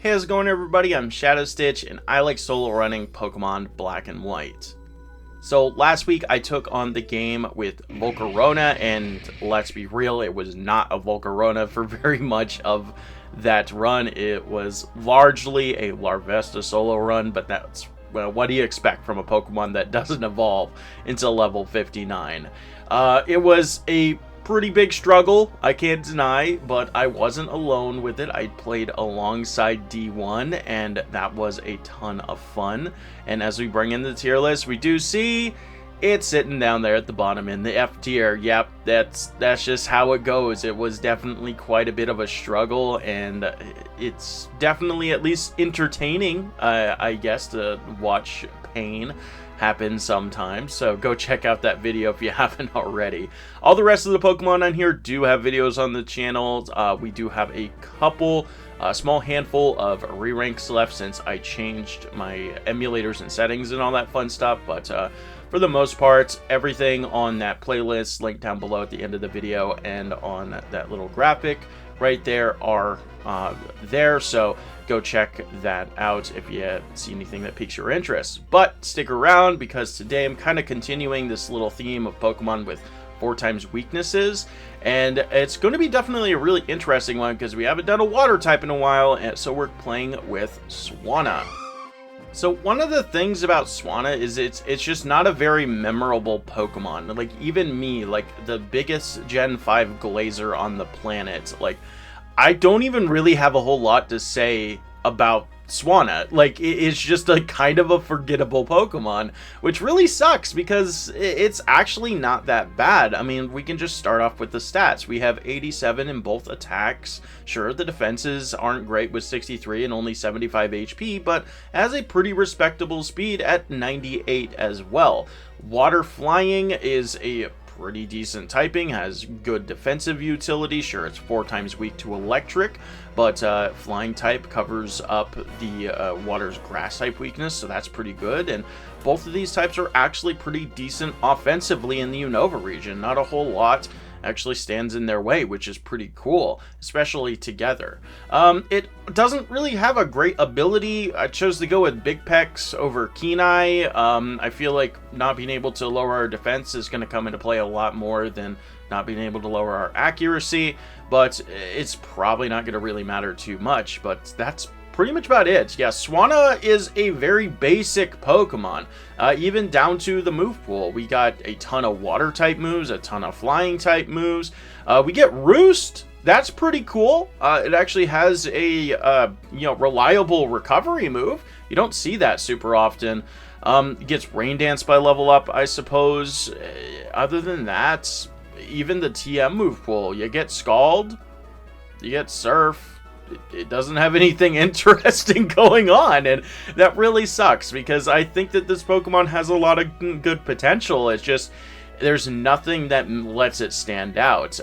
Hey, how's it going everybody? I'm Shadow Stitch and I like solo running Pokemon Black and White. So last week I took on the game with Volcarona, and let's be real, it was not a Volcarona for very much of that run. It was largely a Larvesta solo run, but that's, well, what do you expect from a Pokemon that doesn't evolve until level 59? It was a pretty big struggle, I can't deny, but I wasn't alone with it. I played alongside D1, and that was a ton of fun. And as we bring in the tier list, we do see it's sitting down there at the bottom in the F tier. Yep, that's just how it goes. It was definitely quite a bit of a struggle, and it's definitely at least entertaining, I guess, to watch pain happen sometimes. So go check out that video if you haven't already. All the rest of the Pokemon on here do have videos on the channel. We do have a couple, small handful of re-ranks left since I changed my emulators and settings and all that fun stuff, but for the most part, everything on that playlist linked down below at the end of the video and on that little graphic right there are there, so go check that out if you see anything that piques your interest. But stick around, because today I'm kind of continuing this little theme of Pokemon with 4x weaknesses, and it's going to be definitely a really interesting one because we haven't done a water type in a while, and so we're playing with Swanna. So one of the things about Swanna is it's just not a very memorable Pokemon. Like, even me, like the biggest Gen 5 Glazer on the planet, like, I don't even really have a whole lot to say about Swanna. Like, it's just a kind of a forgettable Pokemon, which really sucks because it's actually not that bad. I mean, we can just start off with the stats. We have 87 in both attacks. Sure, the defenses aren't great with 63 and only 75 HP, but has a pretty respectable speed at 98 as well. Water flying is a pretty decent typing, has good defensive utility. Sure, it's 4x weak to electric, but flying type covers up the water's grass type weakness, so that's pretty good. And both of these types are actually pretty decent offensively in the Unova region. Not a whole lot actually stands in their way, which is pretty cool, especially together. It doesn't really have a great ability. I chose to go with Big Pecs over Keen Eye. I feel like not being able to lower our defense is going to come into play a lot more than not being able to lower our accuracy, but it's probably not going to really matter too much. But that's pretty much about it. Yeah, Swanna is a very basic Pokemon, even down to the move pool. We got a ton of water type moves, a ton of flying type moves. We get Roost. That's pretty cool. It actually has a reliable recovery move. You don't see that super often. It gets Raindance by level up, I suppose. Other than that, even the TM move pool, you get Scald, you get Surf. It doesn't have anything interesting going on, and that really sucks because I think that this Pokemon has a lot of good potential. It's just there's nothing that lets it stand out.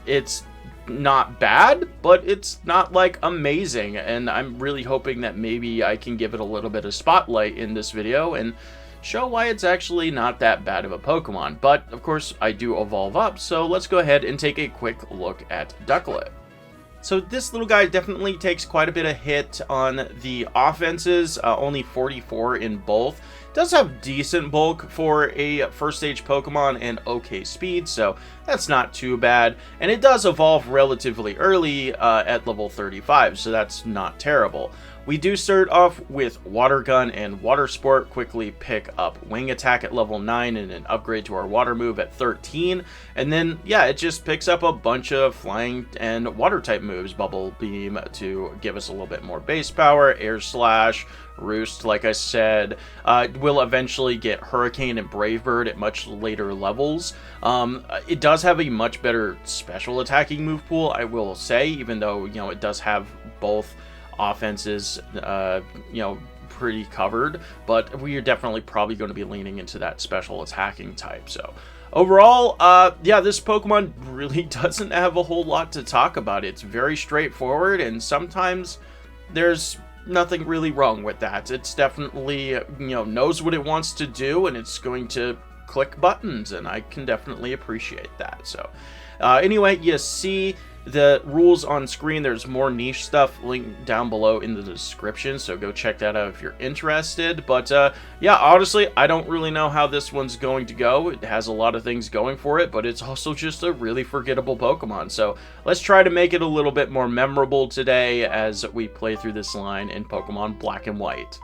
It's not bad, but it's not like amazing, and I'm really hoping that maybe I can give it a little bit of spotlight in this video and show why it's actually not that bad of a Pokemon. But of course I do evolve up, so let's go ahead and take a quick look at Ducklet. So this little guy definitely takes quite a bit of hit on the offenses, only 44 in both. Does have decent bulk for a first stage Pokemon and okay speed, so that's not too bad. And it does evolve relatively early at level 35, so that's not terrible. We do start off with Water Gun and Water Sport, quickly pick up Wing Attack at level 9 and an upgrade to our Water move at 13. And then, yeah, it just picks up a bunch of Flying and Water type moves. Bubble Beam to give us a little bit more base power, Air Slash, Roost, like I said. We'll eventually get Hurricane and Brave Bird at much later levels. It does have a much better special attacking move pool, I will say, even though, it does have both offenses, pretty covered, but we are definitely probably going to be leaning into that special attacking type. So overall, yeah, this Pokemon really doesn't have a whole lot to talk about. It's very straightforward, and sometimes there's nothing really wrong with that. It's definitely, knows what it wants to do, and it's going to click buttons, and I can definitely appreciate that. So anyway, you see the rules on screen. There's more niche stuff linked down below in the description, so go check that out if you're interested. But yeah, honestly, I don't really know how this one's going to go. It has a lot of things going for it, but it's also just a really forgettable Pokemon. So let's try to make it a little bit more memorable today as we play through this line in Pokemon Black and White.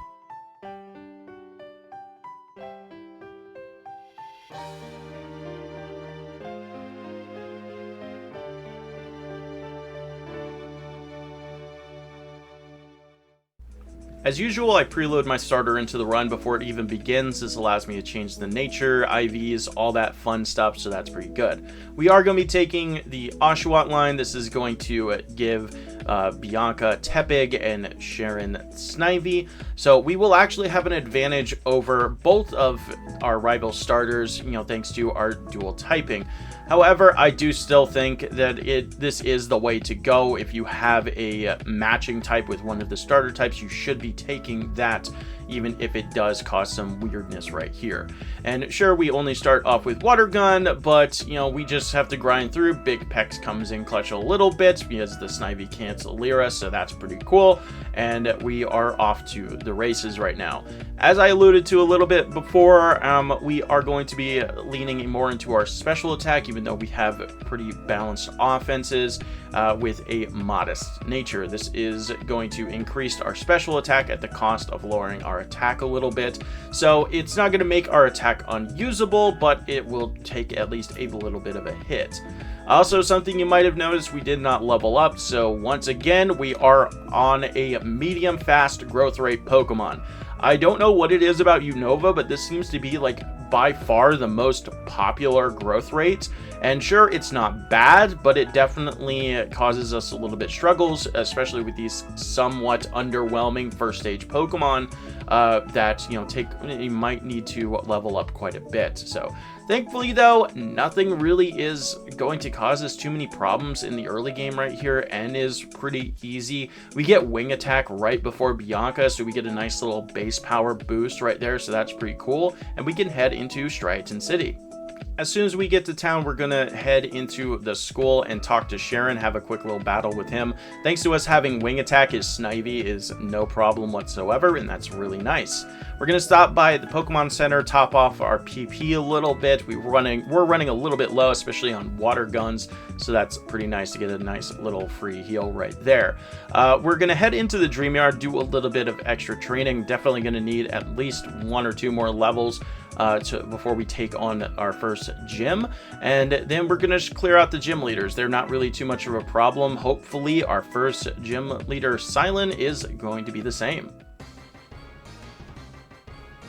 As usual, I preload my starter into the run before it even begins. This allows me to change the nature, IVs, all that fun stuff, so that's pretty good. We are going to be taking the Swanna-line. This is going to give Bianca Tepig and Cheren Snivy. So we will actually have an advantage over both of our rival starters, you know, thanks to our dual typing. However, I do still think that this is the way to go. If you have a matching type with one of the starter types, you should be taking that, even if it does cause some weirdness right here. And sure, we only start off with Water Gun, but, you know, we just have to grind through. Big Pex comes in clutch a little bit because the Snivy can't Lyra, so that's pretty cool. And we are off to the races right now. As I alluded to a little bit before, we are going to be leaning more into our special attack, even though we have pretty balanced offenses with a modest nature. This is going to increase our special attack at the cost of lowering our attack a little bit. So it's not going to make our attack unusable, but it will take at least a little bit of a hit. Also, something you might have noticed, we did not level up, so once again, we are on a medium fast growth rate Pokemon. I don't know what it is about Unova, but this seems to be like by far the most popular growth rate. And sure, it's not bad, but it definitely causes us a little bit struggles, especially with these somewhat underwhelming first stage Pokemon that, you know, you might need to level up quite a bit. So thankfully, though, nothing really is going to cause us too many problems in the early game right here, and is pretty easy. We get Wing Attack right before Bianca, so we get a nice little base power boost right there, so that's pretty cool. And we can head into Striaton City. As soon as we get to town, we're gonna head into the school and talk to Sharon, have a quick little battle with him. Thanks to us having Wing Attack, his Snivy is no problem whatsoever, and that's really nice. We're gonna stop by the Pokemon Center, top off our PP a little bit. We're running a little bit low, especially on water guns, so that's pretty nice to get a nice little free heal right there. We're gonna head into the Dream Yard, do a little bit of extra training. Definitely gonna need at least 1 or 2 more levels before we take on our first gym, and then we're gonna clear out the gym leaders. They're not really too much of a problem. Hopefully our first gym leader, Silent, is going to be the same.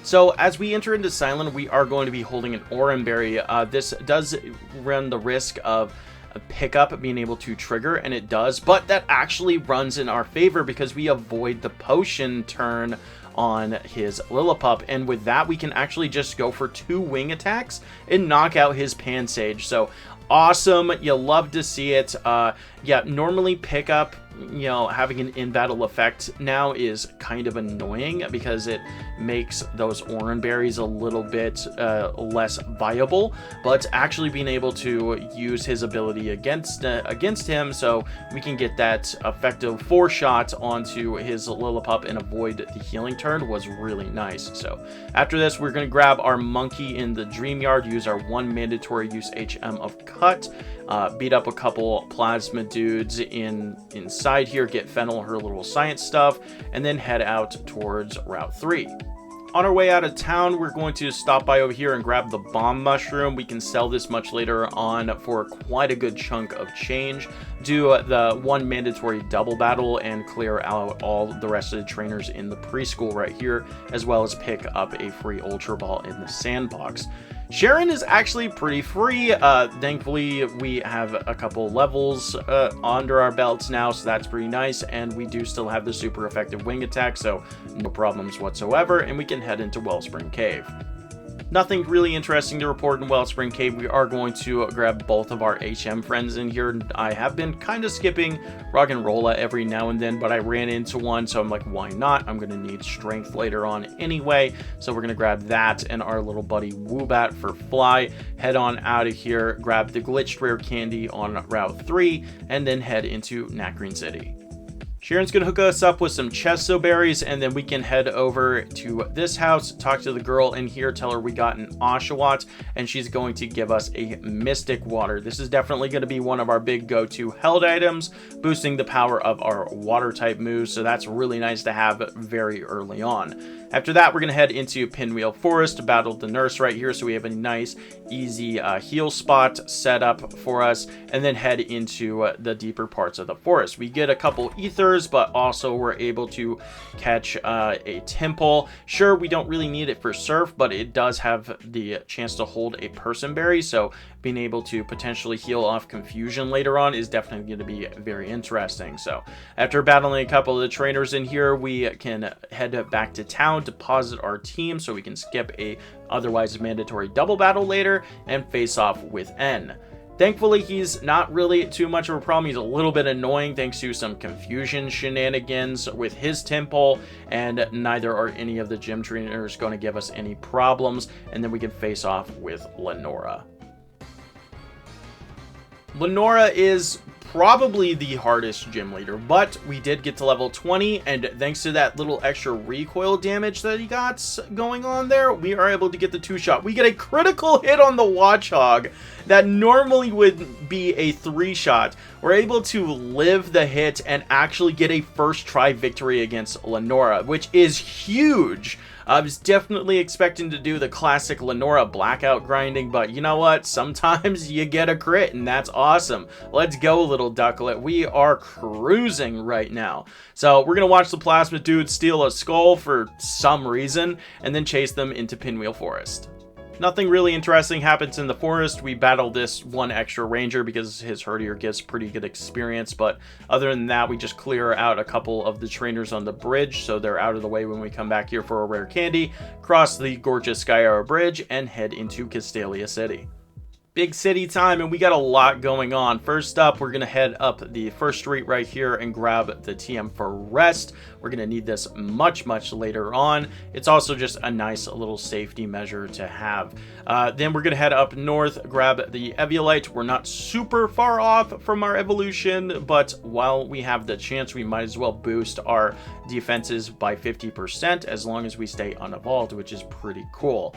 So as we enter into Silent, we are going to be holding an Oranberry. This does run the risk of a pickup being able to trigger, and it does, but that actually runs in our favor because we avoid the potion turn on his Lillipup, and with that we can actually just go for 2 wing attacks and knock out his Pansage. So awesome, you love to see it. Yeah, normally pickup, you know, having an in-battle effect now is kind of annoying because it makes those Oranberries a little bit less viable, but actually being able to use his ability against him, so we can get that effective 4-shot onto his Lillipup and avoid the healing turn was really nice. So after this, we're going to grab our monkey in the Dream Yard, use our 1 mandatory use HM of Cut, beat up a couple plasma dudes inside here, get Fennel her little science stuff, and then head out towards Route 3. On our way out of town, we're going to stop by over here and grab the Bomb Mushroom. We can sell this much later on for quite a good chunk of change. Do the 1 mandatory double battle and clear out all the rest of the trainers in the preschool right here, as well as pick up a free Ultra Ball in the sandbox. Sharon is actually pretty free. Thankfully, we have a couple levels under our belts now, so that's pretty nice. And we do still have the super effective wing attack, so no problems whatsoever. And we can head into Wellspring Cave. Nothing really interesting to report in Wellspring Cave. We are going to grab both of our HM friends in here. I have been kind of skipping Rock and Rolla every now and then, but I ran into one, so I'm like, why not? I'm going to need strength later on anyway, so we're going to grab that and our little buddy Woobat for Fly. Head on out of here, grab the glitched rare candy on Route 3, and then head into Nacreen City. Sharon's going to hook us up with some chesto berries, and then we can head over to this house, talk to the girl in here, tell her we got an Oshawott, and she's going to give us a Mystic Water. This is definitely going to be one of our big go-to held items, boosting the power of our water-type moves, so that's really nice to have very early on. After that, we're going to head into Pinwheel Forest to battle the nurse right here, so we have a nice, easy heal spot set up for us, and then head into the deeper parts of the forest. We get a couple ethers, but also we're able to catch a temple. Sure, we don't really need it for surf, but it does have the chance to hold a person berry, so being able to potentially heal off confusion later on is definitely going to be very interesting. So after battling a couple of the trainers in here, we can head back to town, deposit our team so we can skip a otherwise mandatory double battle later and face off with N. Thankfully, he's not really too much of a problem. He's a little bit annoying thanks to some confusion shenanigans with his temple, and neither are any of the gym trainers going to give us any problems, and then we can face off with Lenora. Lenora is probably the hardest gym leader, but we did get to level 20, and thanks to that little extra recoil damage that he got going on there, we are able to get the 2-shot. We get a critical hit on the Watchog that normally would be a 3-shot. We're able to live the hit and actually get a first try victory against Lenora, which is huge. I was definitely expecting to do the classic Lenora blackout grinding, but you know what? Sometimes you get a crit, and that's awesome. Let's go, little ducklet. We are cruising right now. So we're going to watch the plasma dude steal a skull for some reason, and then chase them into Pinwheel Forest. Nothing really interesting happens in the forest. We battle this one extra ranger because his herdier gets pretty good experience, but other than that, we just clear out a couple of the trainers on the bridge so they're out of the way when we come back here for a rare candy, cross the gorgeous Skyla Bridge, and head into Castalia City. Big city time, and we got a lot going on. First up, we're going to head up the first street right here and grab the TM for rest. We're going to need this much later on. It's also just a nice little safety measure to have. Then we're going to head up north, grab the Eviolite. We're not super far off from our evolution, but while we have the chance, we might as well boost our defenses by 50% as long as we stay unevolved, which is pretty cool.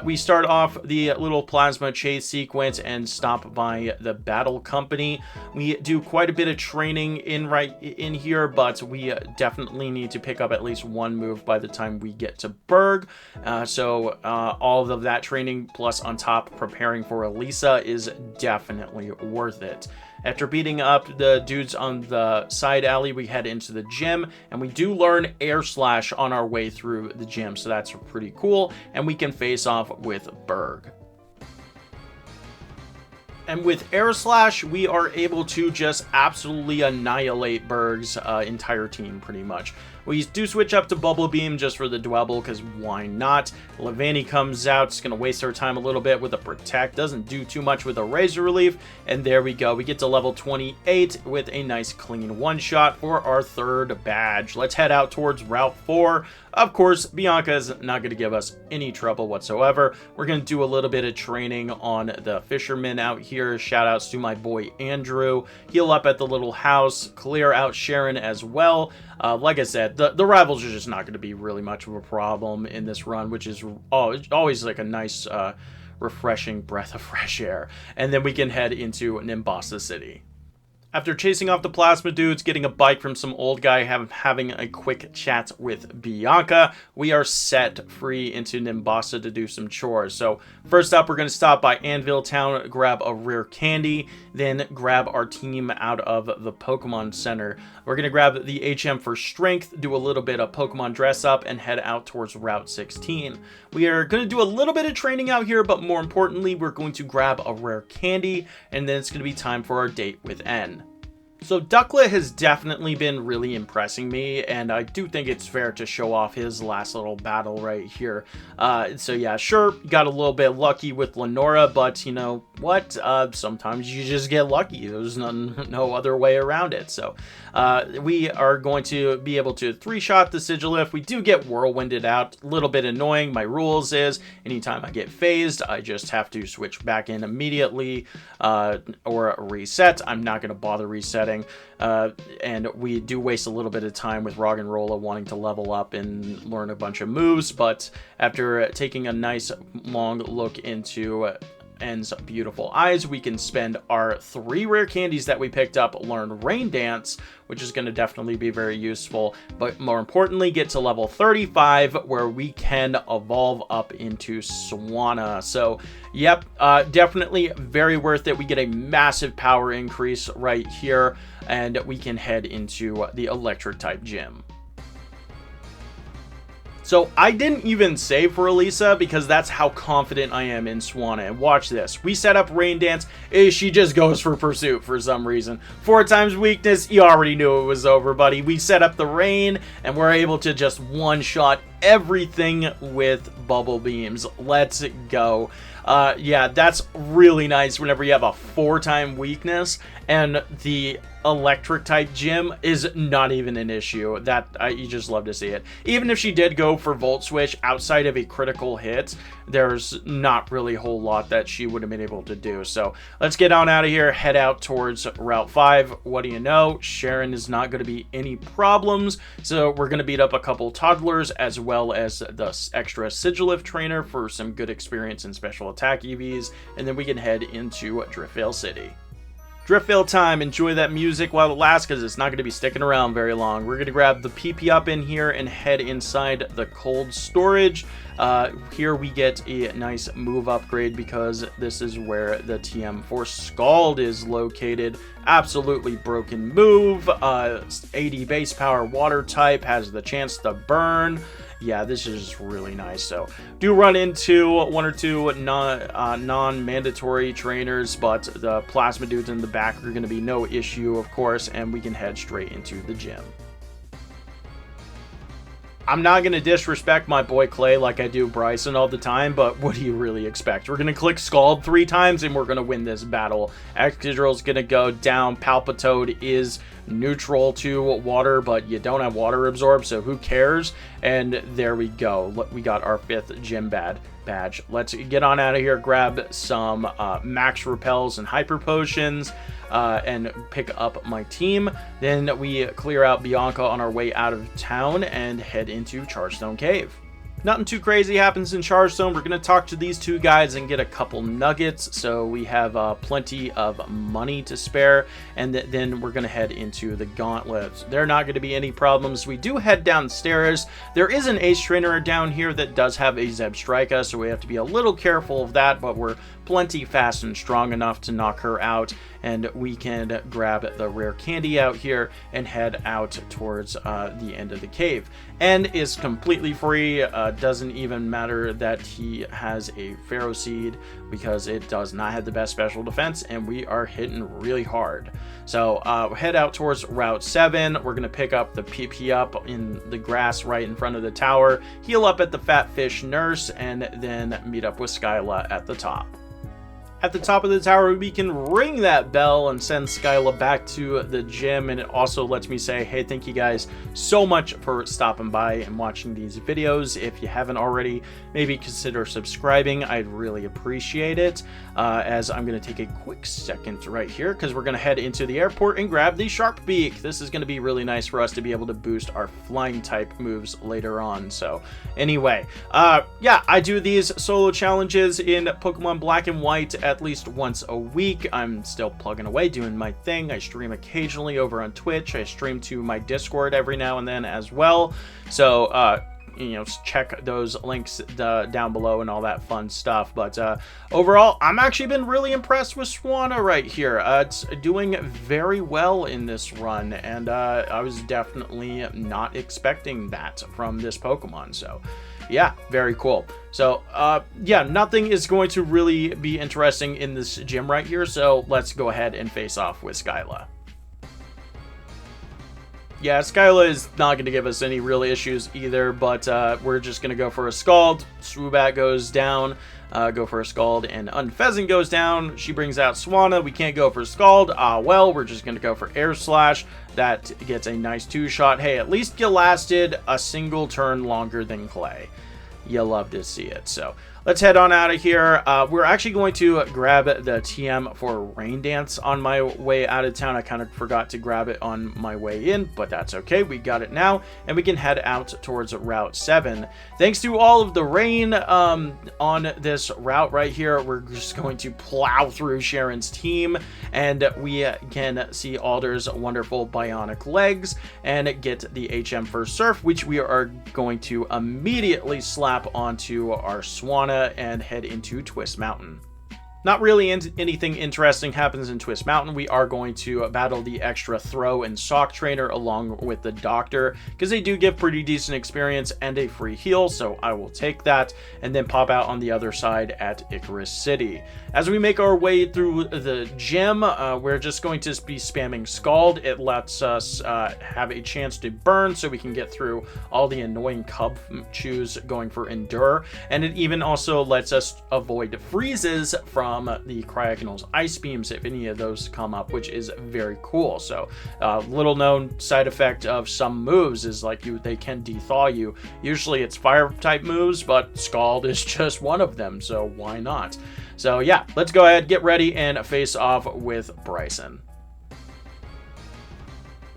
We start off the little plasma chase sequence and stop by the battle company. We do quite a bit of training in here, but we definitely need to pick up at least one move by the time we get to Berg. So all of that training plus on top preparing for Elisa is definitely worth it. After beating up the dudes on the side alley, we head into the gym, and we do learn Air Slash on our way through the gym, so that's pretty cool, and we can face off with Berg. And with Air Slash, we are able to just absolutely annihilate Berg's entire team, pretty much. We do switch up to Bubble Beam just for the Dwebble, because why not? Levani comes out, it's going to waste our time a little bit with a Protect, doesn't do too much with a Razor Relief, and there we go. We get to level 28 with a nice clean one-shot for our third badge. Let's head out towards Route 4. Of course, Bianca is not going to give us any trouble whatsoever. We're going to do a little bit of training on the fishermen out here. Shoutouts to my boy Andrew. Heal up at the little house, clear out Sharon as well. Like I said, the rivals are just not going to be really much of a problem in this run, which is always like a nice, refreshing breath of fresh air. And then we can head into Nimbasa City. After chasing off the plasma dudes, getting a bike from some old guy, having a quick chat with Bianca, we are set free into Nimbasa to do some chores. So first up, we're going to stop by Anvil Town, grab a rare candy, then grab our team out of the Pokemon Center. We're going to grab the HM for strength, do a little bit of Pokemon dress up, and head out towards Route 16. We are going to do a little bit of training out here, but more importantly, we're going to grab a rare candy, and then it's going to be time for our date with N. So Ducklet has definitely been really impressing me, and I do think it's fair to show off his last little battle right here. So yeah, sure, got a little bit lucky with Lenora, but you know what? Sometimes you just get lucky. There's no other way around it. So we are going to be able to 3-shot the Sigilif. We do get Whirlwinded out. A little bit annoying. My rules is anytime I get phased, I just have to switch back in immediately or reset. I'm not going to bother resetting. And we do waste a little bit of time with Roggenrola wanting to level up and learn a bunch of moves, but after taking a nice long look into N's beautiful eyes, we can spend our 3 rare candies that we picked up, learn Raindance, which is going to definitely be very useful, but more importantly, get to level 35 where we can evolve up into Swanna. So yep, definitely very worth it. We get a massive power increase right here, and we can head into the electric type gym. So I didn't even save for Elisa because that's how confident I am in Swanna. And watch this. We set up Raindance. She just goes for Pursuit for some reason. 4 times weakness. You already knew it was over, buddy. We set up the Rain and we're able to just one-shot everything with bubble beams. Let's go. Yeah, that's really nice whenever you have a 4-time weakness and the electric type gym is not even an issue. That you just love to see it. Even if she did go for Volt Switch outside of a critical hit, there's not really a whole lot that she would have been able to do. So let's get on out of here, head out towards Route 5. What do you know? Sharon is not going to be any problems. So we're going to beat up a couple toddlers as well as the extra Sigilif trainer for some good experience in special attack EVs. And then we can head into Driftvale City. Driftvale time. Enjoy that music while it lasts because it's not going to be sticking around very long. We're going to grab the PP up in here and head inside the cold storage. Here we get a nice move upgrade because this is where the TM for Scald is located. Absolutely broken move. 80 base power water type, has the chance to burn. Yeah, this is really nice. So do run into 1 or 2 non-mandatory trainers, but the plasma dudes in the back are going to be no issue, of course, and we can head straight into the gym. I'm not going to disrespect my boy Clay like I do Bryson all the time, but what do you really expect? We're going to click Scald 3 times and we're going to win this battle. Excadrill's going to go down. Palpitoad is neutral to water, but you don't have water absorb, so who cares? And there we go. We got our 5th gym badge. Let's get on out of here, grab some max repels and hyper potions, and pick up my team. Then we clear out Bianca on our way out of town and head into Charstone Cave. Nothing too crazy happens in Charstone. We're going to talk to these 2 guys and get a couple nuggets, so we have plenty of money to spare, and then we're going to head into the gauntlets. There are not going to be any problems. We do head downstairs. There is an ace trainer down here that does have a Zebstrika, so we have to be a little careful of that, but we're plenty fast and strong enough to knock her out, and we can grab the rare candy out here and head out towards the end of the cave. And is completely free. Doesn't even matter that he has a Pharaoh Seed because it does not have the best special defense, and we are hitting really hard. So head out towards Route 7. We're going to pick up the PP up in the grass right in front of the tower, heal up at the Fat Fish Nurse, and then meet up with Skyla at the top. At the top of the tower, we can ring that bell and send Skyla back to the gym, and it also lets me say, hey, thank you guys so much for stopping by and watching these videos. If you haven't already, maybe consider subscribing. I'd really appreciate it, as I'm going to take a quick second right here because we're going to head into the airport and grab the Sharp Beak. This is going to be really nice for us to be able to boost our flying type moves later on. So anyway, yeah, I do these solo challenges in Pokemon Black and White at least once a week. I'm still plugging away doing my thing. I stream occasionally over on Twitch. I stream to my Discord every now and then as well. So you know, check those links down below and all that fun stuff. But overall, I'm actually been really impressed with Swanna right here. It's doing very well in this run, and I was definitely not expecting that from this Pokemon. So yeah, very cool. So yeah, nothing is going to really be interesting in this gym right here, so let's go ahead and face off with Skyla. Yeah, Skyla is not going to give us any real issues either, but we're just going to go for a Scald. Swoobat goes down, go for a Scald, and Unfezant goes down. She brings out Swanna. We can't go for Scald. Well, we're just going to go for Air Slash. That gets a nice 2-shot. Hey, at least you lasted a single turn longer than Clay. You love to see it. So let's head on out of here. We're actually going to grab the TM for Raindance on my way out of town. I kind of forgot to grab it on my way in, but that's okay. We got it now, and we can head out towards Route 7. Thanks to all of the rain on this route right here, we're just going to plow through Sharon's team, and we can see Alder's wonderful bionic legs and get the HM for Surf, which we are going to immediately slap onto our Swanna and head into Twist Mountain. Not really anything interesting happens in Twist Mountain. We are going to battle the extra throw and sock trainer along with the doctor, because they do give pretty decent experience and a free heal, so I will take that and then pop out on the other side at Icarus City. As we make our way through the gym, we're just going to be spamming Scald. It lets us have a chance to burn so we can get through all the annoying Cub Chews going for Endure, and it even also lets us avoid freezes from the Cryogonal's Ice Beams if any of those come up, which is very cool. So little known side effect of some moves is like they can dethaw you. Usually it's fire type moves, but Scald is just one of them, so why not? So yeah, let's go ahead, get ready, and face off with Bryson.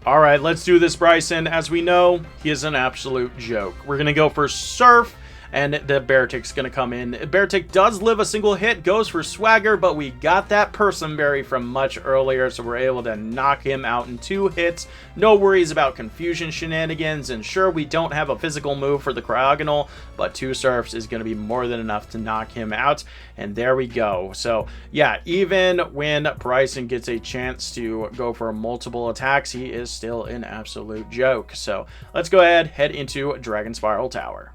All right, let's do this, Bryson. As we know, he is an absolute joke. We're gonna go for Surf, and the Beartick's gonna come in. Beartick does live a single hit, goes for Swagger, but we got that Personberry from much earlier, so we're able to knock him out in 2 hits. No worries about confusion shenanigans, and sure, we don't have a physical move for the Cryogonal, but 2 Surfs is gonna be more than enough to knock him out, and there we go. So yeah, even when Bryson gets a chance to go for multiple attacks, he is still an absolute joke. So let's go ahead, head into Dragon Spiral Tower.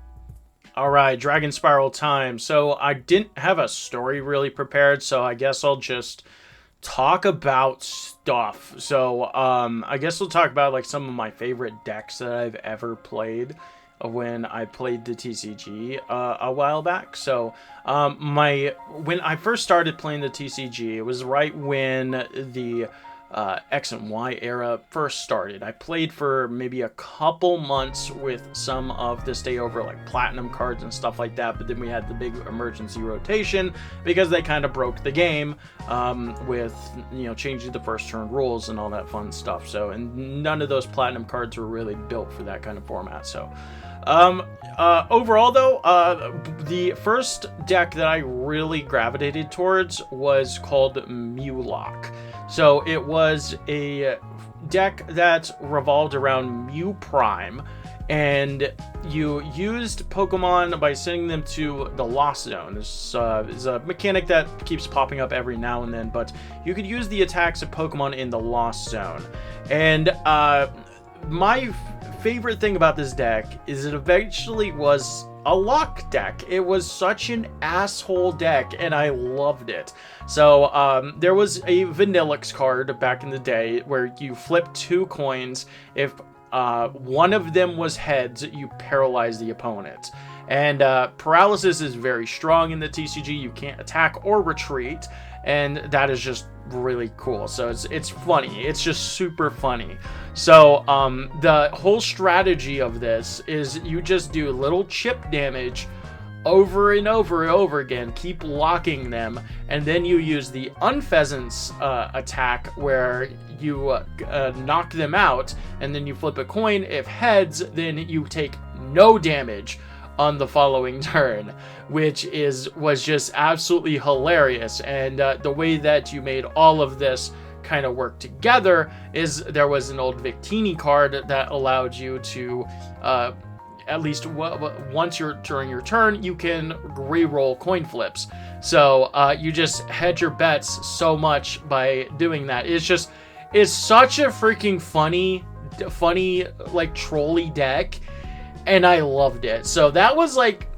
Alright, Dragon Spiral time. So I didn't have a story really prepared, so I guess I'll just talk about stuff. So I guess we'll talk about like some of my favorite decks that I've ever played when I played the TCG a while back. So when I first started playing the TCG, it was right when the X and Y era first started. I played for maybe a couple months with some of the stay over like platinum cards and stuff like that, but then we had the big emergency rotation because they kind of broke the game with, you know, changing the first turn rules and all that fun stuff. So, and none of those platinum cards were really built for that kind of format. So overall though, the first deck that I really gravitated towards was called Mewlock. So it was a deck that revolved around Mew Prime, and you used Pokemon by sending them to the Lost Zone. This is a mechanic that keeps popping up every now and then, but you could use the attacks of Pokemon in the Lost Zone. And my favorite thing about this deck is it eventually was a luck deck. It was such an asshole deck, and I loved it. So there was a Vanillix card back in the day where you flip 2 coins. If one of them was heads, you paralyze the opponent. And paralysis is very strong in the TCG. You can't attack or retreat, and that is just really cool. So it's funny. It's just super funny. So the whole strategy of this is you just do little chip damage over and over and over again, keep locking them, and then you use the Unfezant's attack where you knock them out, and then you flip a coin. If heads, then you take no damage on the following turn, which was just absolutely hilarious. And the way that you made all of this kind of work together is there was an old Victini card that allowed you to at least once during your turn, you can re-roll coin flips. So you just hedge your bets so much by doing that. It's such a freaking funny like trolley deck, and I loved it. So that was like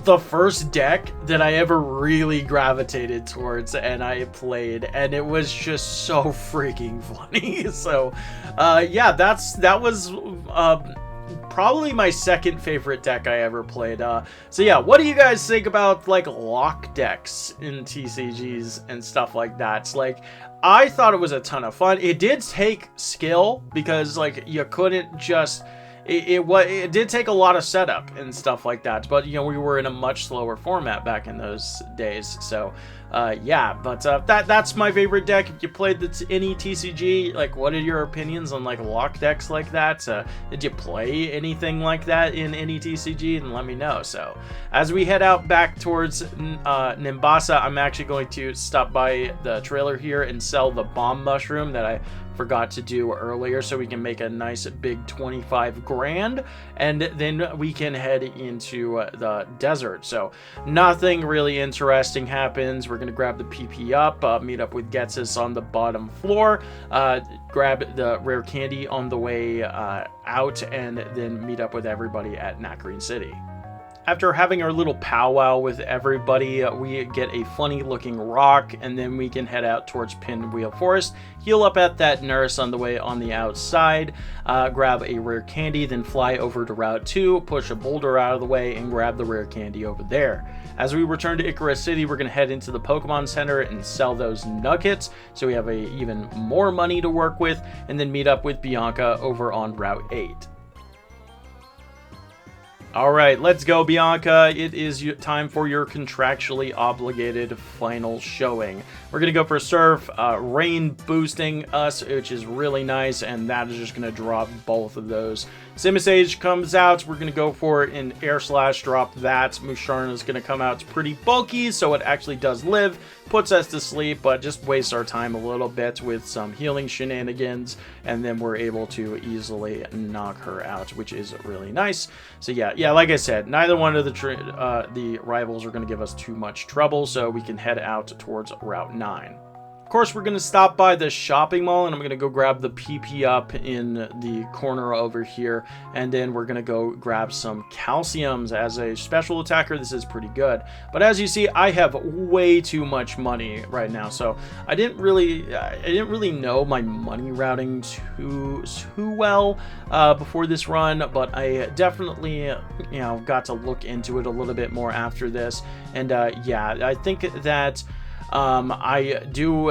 the first deck that I ever really gravitated towards and I played, and it was just so freaking funny. So yeah, that was probably my second favorite deck I ever played. So yeah, what do you guys think about like lock decks in TCGs and stuff like that? It's like, I thought it was a ton of fun. It did take skill because like you couldn't just it did take a lot of setup and stuff like that, but you know, we were in a much slower format back in those days. So yeah, but that's my favorite deck. If you played any TCG, like, what are your opinions on like lock decks like that? Did you play anything like that in any TCG? And let me know. So as we head out back towards Nimbasa, I'm actually going to stop by the trailer here and sell the bomb mushroom that I forgot to do earlier, so we can make a nice big 25 grand, and then we can head into the desert. So nothing really interesting happens. We're gonna grab the PP up, meet up with Getats on the bottom floor, grab the rare candy on the way out, and then meet up with everybody at Green City. After having our little powwow with everybody, we get a funny looking rock, and then we can head out towards Pinwheel Forest, heal up at that nurse on the way on the outside, grab a rare candy, then fly over to Route 2, push a boulder out of the way, and grab the rare candy over there. As we return to Icarus City, we're going to head into the Pokemon Center and sell those nuggets, so we have even more money to work with, and then meet up with Bianca over on Route 8. All right, let's go, Bianca. It is time for your contractually obligated final showing. We're going to go for Surf, rain boosting us, which is really nice, and that is just going to drop both of those. Simisage comes out. We're going to go for it in Air Slash, drop that. Musharna is going to come out. It's pretty bulky, so it actually does live. Puts us to sleep, but just wastes our time a little bit with some healing shenanigans, and then we're able to easily knock her out, which is really nice. So yeah, like I said, neither one of the rivals are going to give us too much trouble, so we can head out towards Route 9. Of course, we're going to stop by the shopping mall, and I'm going to go grab the PP up in the corner over here, and then we're going to go grab some calciums. As a special attacker, this is pretty good, but as you see, I have way too much money right now, so I didn't really know my money routing too well before this run, but I definitely got to look into it a little bit more after this, and yeah, I think that I do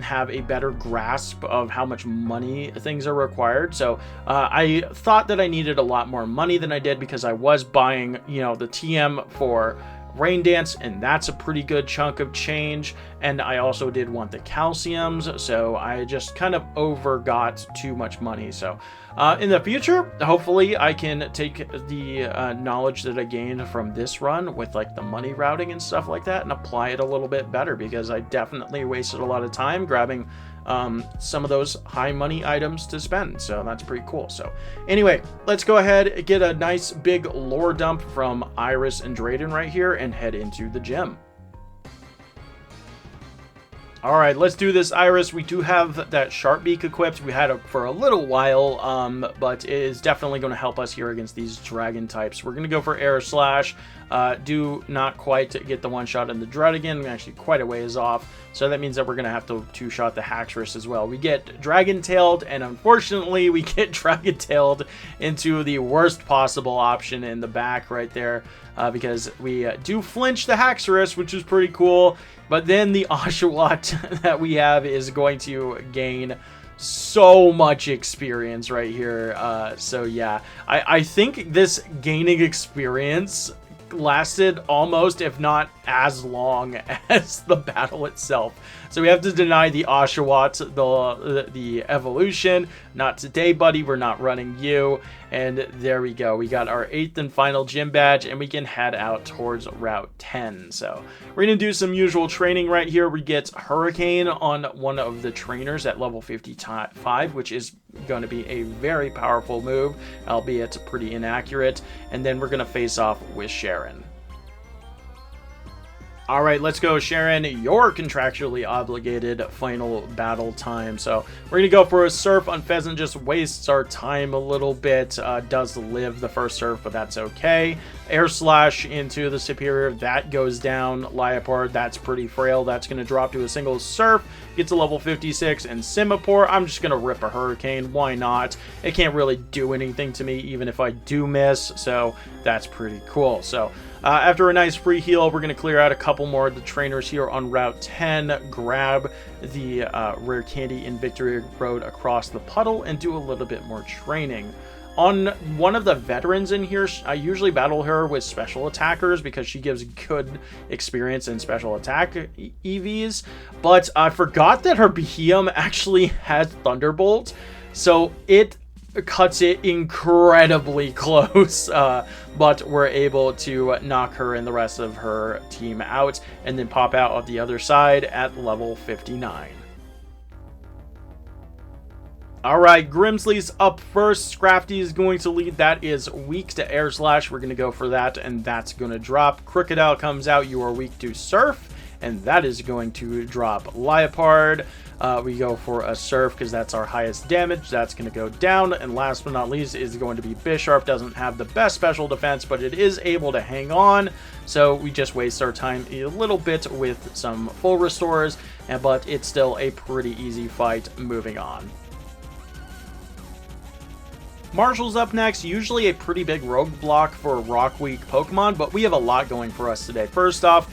have a better grasp of how much money things are required. So I thought that I needed a lot more money than I did, because I was buying, the TM for Raindance, and that's a pretty good chunk of change, and I also did want the calciums, so I just kind of overgot too much money. So in the future, hopefully I can take the knowledge that I gained from this run with like the money routing and stuff like that and apply it a little bit better, because I definitely wasted a lot of time grabbing some of those high money items to spend. So that's pretty cool. So anyway, let's go ahead and get a nice big lore dump from Iris and Drayden right here and head into the gym. All right, let's do this, Iris. We do have that Sharp Beak equipped. We had it for a little while, but it is definitely going to help us here against these dragon types. We're going to go for Air Slash. Do not quite get the one-shot in the Druddigan. We're actually quite a ways off, so that means that we're going to have to two-shot the Haxorus as well. We get Dragon-tailed, and unfortunately, we get Dragon-tailed into the worst possible option in the back right there, because we do flinch the Haxorus, which is pretty cool. But then the Oshawott that we have is going to gain so much experience right here. So yeah, I think this gaining experience lasted almost, if not as long as the battle itself. So we have to deny the Oshawott the evolution. Not today, buddy. We're not running you. And there we go. We got our 8th and final gym badge, and we can head out towards Route 10. So we're going to do some usual training right here. We get Hurricane on one of the trainers at level 55, which is going to be a very powerful move, albeit pretty inaccurate. And then we're going to face off with Sharon. All right, let's go, Sharon. Your contractually obligated final battle time. So we're going to go for a surf on Pheasant. Just wastes our time a little bit. Does live the first surf, but that's okay. Air Slash into the Superior. That goes down. Liepard, that's pretty frail. That's going to drop to a single surf. Gets a level 56. And Simipour, I'm just going to rip a Hurricane. Why not? It can't really do anything to me, even if I do miss. So that's pretty cool. So after a nice free heal, we're going to clear out a couple more of the trainers here on Route 10, grab the rare candy in Victory Road across the puddle, and do a little bit more training. On one of the veterans in here, I usually battle her with special attackers because she gives good experience in special attack EVs, but I forgot that her Behemoth actually has Thunderbolt, so it cuts it incredibly close, but we're able to knock her and the rest of her team out and then pop out of the other side at level 59. Alright, Grimsley's up first. Scrafty is going to lead. That is weak to Air Slash. We're going to go for that, and that's going to drop. Crocodile comes out. You are weak to Surf, and that is going to drop. Liepard, we go for a Surf because that's our highest damage. That's going to go down. And last but not least is going to be Bisharp. Doesn't have the best special defense, but it is able to hang on. So we just waste our time a little bit with some full restores, but it's still a pretty easy fight. Moving on. Marshall's up next, usually a pretty big rogue block for Rock Weak Pokemon, but we have a lot going for us today. First off,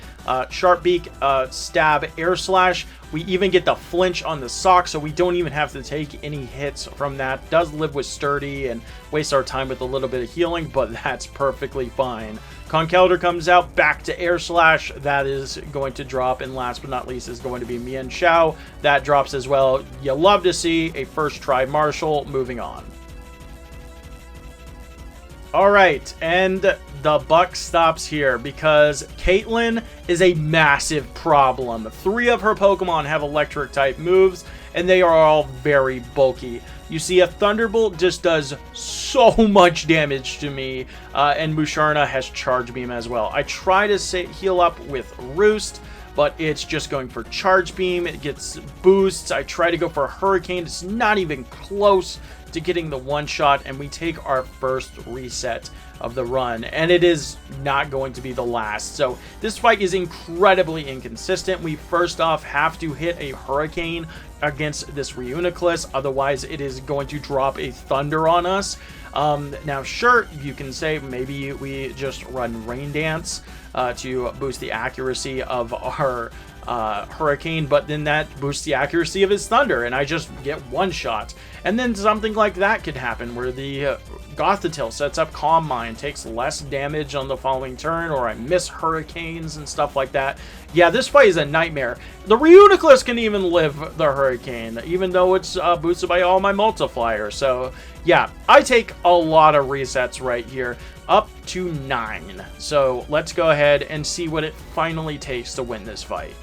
Sharp Beak, Stab, Air Slash. We even get the flinch on the sock, so we don't even have to take any hits from that. Does live with Sturdy and waste our time with a little bit of healing, but that's perfectly fine. Conkeldurr comes out, back to Air Slash. That is going to drop, and last but not least is going to be Mian Xiao. That drops as well. You love to see a first try Marshall. Moving on. Alright, and the buck stops here because Caitlyn is a massive problem. 3 of her Pokemon have electric type moves, and they are all very bulky. You see, a Thunderbolt just does so much damage to me, and Musharna has Charge Beam as well. I try to heal up with Roost, but it's just going for Charge Beam. It gets boosts. I try to go for Hurricane. It's not even close to getting the one-shot, and we take our first reset of the run, and it is not going to be the last. So this fight is incredibly inconsistent. We first off have to hit a Hurricane against this Reuniclus, otherwise it is going to drop a Thunder on us. Now sure, you can say maybe we just run Raindance to boost the accuracy of our Hurricane, but then that boosts the accuracy of his Thunder, and I just get one shot. And then something like that could happen where the Gothitelle sets up Calm Mind, takes less damage on the following turn, or I miss Hurricanes and stuff like that. Yeah, this fight is a nightmare. The Reuniclus can even live the Hurricane, even though it's boosted by all my multipliers. So yeah, I take a lot of resets right here, up to 9. So let's go ahead and see what it finally takes to win this fight.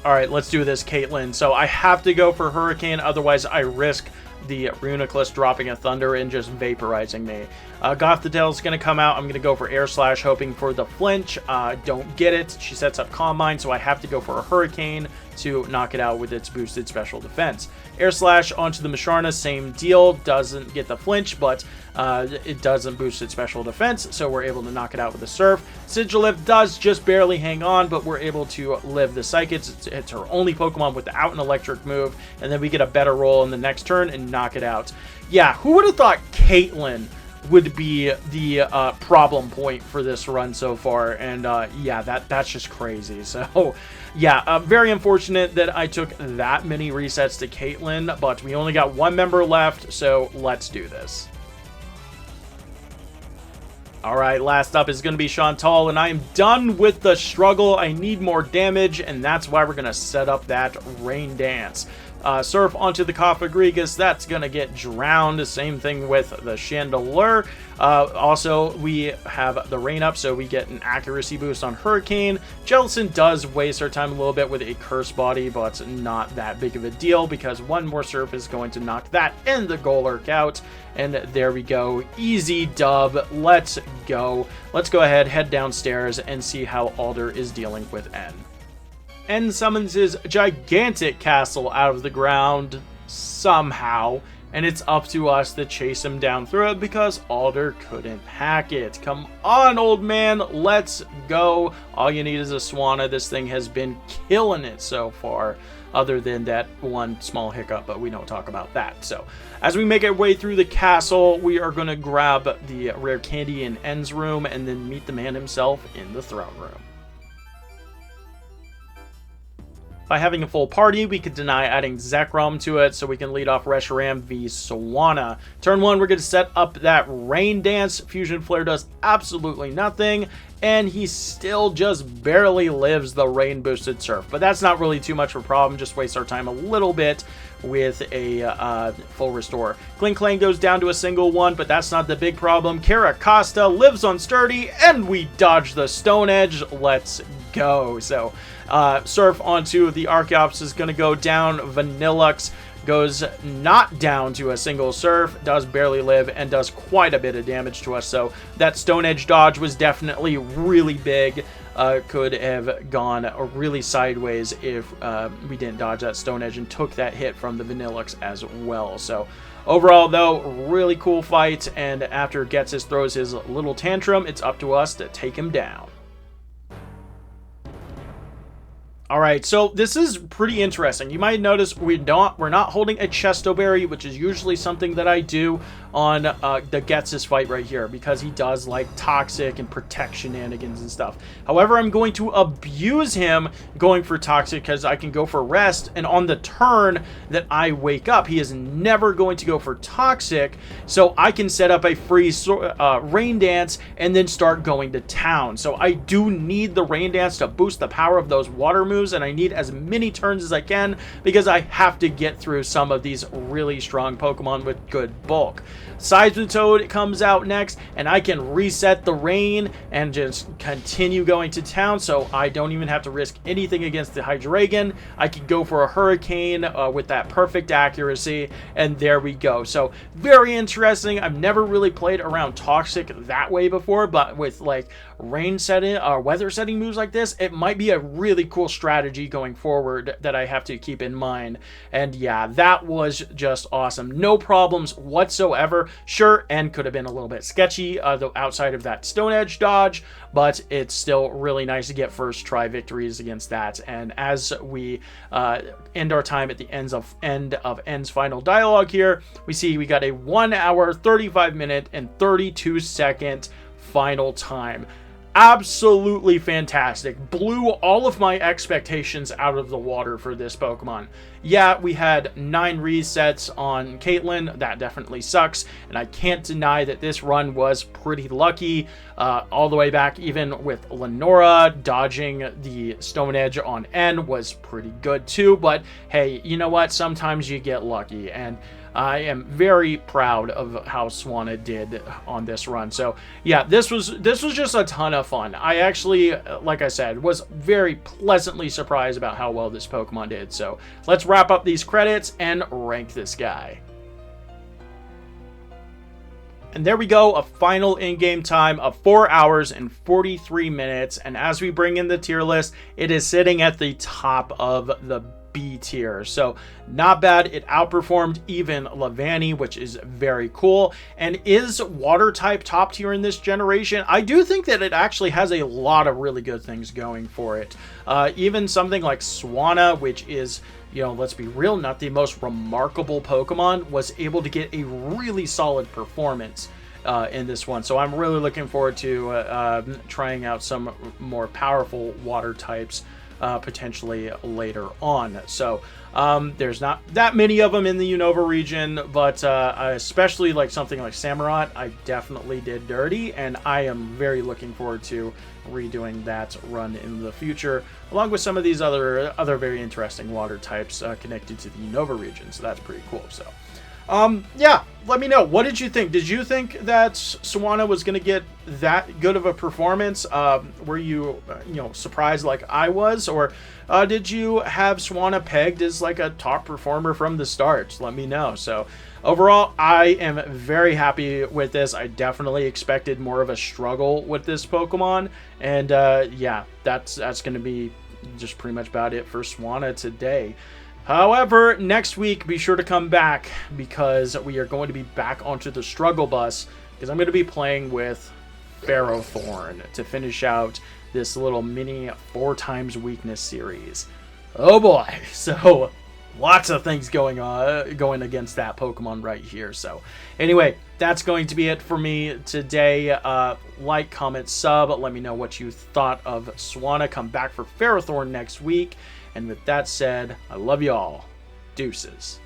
Alright, let's do this, Caitlyn. So I have to go for Hurricane, otherwise I risk the Reuniclus dropping a Thunder and just vaporizing me. Gothitelle is going to come out. I'm going to go for Air Slash, hoping for the flinch. Don't get it. She sets up Calm Mind, so I have to go for a Hurricane to knock it out with its boosted special defense. Air Slash onto the Musharna, same deal. Doesn't get the flinch, but it doesn't boost its special defense, so we're able to knock it out with a Surf. Sigilyph does just barely hang on, but we're able to live the Psychics. It's her only Pokemon without an electric move, and then we get a better roll in the next turn and knock it out. Yeah, who would have thought Caitlyn would be the problem point for this run so far? And yeah, that's just crazy. So yeah, very unfortunate that I took that many resets to Caitlyn, but we only got 1 member left, so let's do this. Alright, last up is going to be Shantel, and I am done with the struggle. I need more damage, and that's why we're going to set up that Raindance. Surf onto the Cofagrigus, that's going to get drowned. Same thing with the Chandelure. Also, we have the Rain Up, so we get an accuracy boost on Hurricane. Jellicent does waste our time a little bit with a Curse Body, but not that big of a deal because 1 more Surf is going to knock that and the Golurk out. And there we go. Easy dub. Let's go. Let's go ahead, head downstairs, and see how Alder is dealing with N. and summons his gigantic castle out of the ground somehow, and it's up to us to chase him down through it because Alder couldn't hack it. Come on, old man, let's go. All you need is a Swanna. This thing has been killing it so far, other than that one small hiccup, but we don't talk about that. So as we make our way through the castle, we are going to grab the rare candy in N's room and then meet the man himself in the throne room. By having a full party, we could deny adding Zekrom to it, so we can lead off Reshiram v Swanna. Turn 1, we're going to set up that Raindance. Fusion Flare does absolutely nothing, and he still just barely lives the Rain Boosted Surf. But that's not really too much of a problem, just waste our time a little bit with a full restore. Cling Clang goes down to a single one, but that's not the big problem. Kara Costa lives on Sturdy, and we dodge the Stone Edge. Let's go. So Surf onto the Archeops is going to go down. Vanillux goes not down to a single Surf, does barely live, and does quite a bit of damage to us. So that Stone Edge dodge was definitely really big. Could have gone really sideways if we didn't dodge that Stone Edge and took that hit from the Vanillux as well. So overall, though, really cool fight, and after Getats throws his little tantrum, it's up to us to take him down. Alright, so this is pretty interesting. You might notice we're not holding a Chesto Berry, which is usually something that I do on the Getats fight right here, because he does like Toxic and Protect shenanigans and stuff. However, I'm going to abuse him going for Toxic because I can go for Rest, and on the turn that I wake up, he is never going to go for Toxic, so I can set up a free Raindance and then start going to town. So I do need the Raindance to boost the power of those water moves, and I need as many turns as I can because I have to get through some of these really strong Pokemon with good bulk. Seismitoad comes out next, and I can reset the rain and just continue going to town, so I don't even have to risk anything against the Hydreigon. I can go for a Hurricane with that perfect accuracy, and there we go. So very interesting. I've never really played around Toxic that way before, but with like rain setting or weather setting moves like this, it might be a really cool strategy going forward that I have to keep in mind. And yeah, that was just awesome. No problems whatsoever. Sure, N could have been a little bit sketchy outside of that Stone Edge dodge, but it's still really nice to get first try victories against that. And as we end our time at the end of N's final dialogue here, we see we got a 1 hour, 35 minute, and 32 second final time. Absolutely fantastic. Blew all of my expectations out of the water for this Pokemon. Yeah, we had 9 resets on Caitlyn. That definitely sucks, and I can't deny that this run was pretty lucky. All the way back, even with Lenora, dodging the Stone Edge on N was pretty good too, but hey, you know what? Sometimes you get lucky, and I am very proud of how Swanna did on this run. So yeah, this was just a ton of fun. I actually, like I said, was very pleasantly surprised about how well this Pokemon did. So let's wrap up these credits and rank this guy. And there we go, a final in-game time of 4 hours and 43 minutes. And as we bring in the tier list, it is sitting at the top of the B tier. So not bad. It outperformed even Lavani, which is very cool. And is water type top tier in this generation? I do think that it actually has a lot of really good things going for it. Even something like Swanna, which is, you know, let's be real, not the most remarkable Pokemon, was able to get a really solid performance in this one. So I'm really looking forward to trying out some more powerful water types potentially later on. So there's not that many of them in the Unova region, but especially like something like Samurott, I definitely did dirty, and I am very looking forward to redoing that run in the future, along with some of these other very interesting water types connected to the Unova region. So that's pretty cool. So yeah, let me know. What did you think? Did you think that Swanna was going to get that good of a performance? Were you, surprised like I was? Or did you have Swanna pegged as like a top performer from the start? Let me know. So overall, I am very happy with this. I definitely expected more of a struggle with this Pokemon. And yeah, that's going to be just pretty much about it for Swanna today. However, next week, be sure to come back because we are going to be back onto the struggle bus because I'm going to be playing with Ferrothorn to finish out this little mini 4x weakness series. Oh boy, so lots of things going against that Pokemon right here. So anyway, that's going to be it for me today. Like, comment, sub, let me know what you thought of Swanna. Come back for Ferrothorn next week. And with that said, I love you all. Deuces.